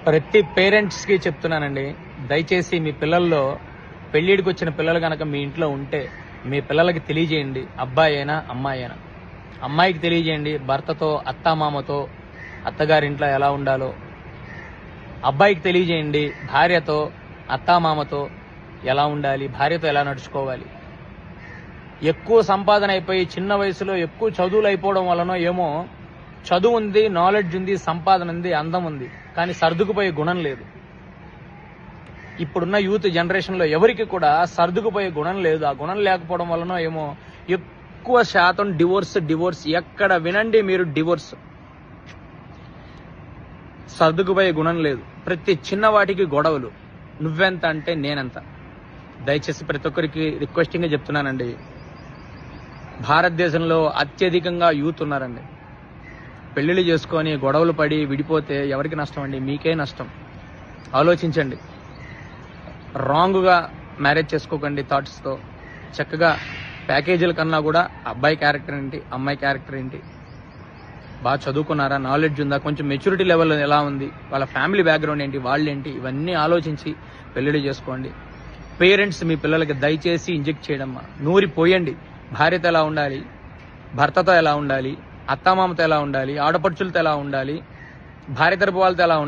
ప్రతి పేరెంట్స్కి చెప్తున్నానండి, దయచేసి మీ పిల్లల్లో పెళ్ళిడికి వచ్చిన పిల్లలు కనుక మీ ఇంట్లో ఉంటే మీ పిల్లలకి తెలియజేయండి. అబ్బాయి అయినా అమ్మాయి అయినా. అమ్మాయికి తెలియజేయండి భర్తతో అత్తామామతో అత్తగారింట్లో ఎలా ఉండాలో. అబ్బాయికి తెలియజేయండి భార్యతో అత్తామామతో ఎలా ఉండాలి, భార్యతో ఎలా నడుచుకోవాలి. ఎక్కువ సంపాదన అయిపోయి చిన్న వయసులో ఎక్కువ చదువులు అయిపోవడం వలన ఏమో చదువు ఉంది, నాలెడ్జ్ ఉంది, సంపాదన ఉంది, అందం ఉంది, కానీ సర్దుకుపోయే గుణం లేదు. ఇప్పుడున్న యూత్ జనరేషన్లో ఎవరికి కూడా సర్దుకుపోయే గుణం లేదు. ఆ గుణం లేకపోవడం వలన ఏమో ఎక్కువ శాతం డివోర్స్ ఎక్కడ వినండి మీరు డివోర్స్. సర్దుకుపోయే గుణం లేదు. ప్రతి చిన్నవాటికి గొడవలు. నువ్వెంత అంటే నేనెంత. దయచేసి ప్రతి ఒక్కరికి రిక్వెస్టింగ్గా చెప్తున్నానండి, భారతదేశంలో అత్యధికంగా యూత్ ఉన్నారండి. పెళ్లిళ్ళు చేసుకొని గొడవలు పడి విడిపోతే ఎవరికి నష్టం అండి? మీకే నష్టం. ఆలోచించండి. రాంగ్గా మ్యారేజ్ చేసుకోకండి థాట్స్తో. చక్కగా ప్యాకేజీల కన్నా కూడా అబ్బాయి క్యారెక్టర్ ఏంటి, అమ్మాయి క్యారెక్టర్ ఏంటి, బాగా చదువుకున్నారా, నాలెడ్జ్ ఉందా, కొంచెం మెచ్యూరిటీ లెవెల్ ఎలా ఉంది, వాళ్ళ ఫ్యామిలీ బ్యాక్గ్రౌండ్ ఏంటి, వాళ్ళేంటి, ఇవన్నీ ఆలోచించి పెళ్లిళ్ళు చేసుకోండి. పేరెంట్స్ మీ పిల్లలకి దయచేసి ఇంజెక్ట్ చేయడమ్మా, నూరిపోయండి. భార్యతో ఎలా ఉండాలి, భర్తతో ఎలా ఉండాలి, అత్తామామతో ఎలా ఉండాలి, ఆడపడుచులతో ఎలా ఉండాలి, భార్య తరపు వాళ్ళతో ఎలా ఉండాలి.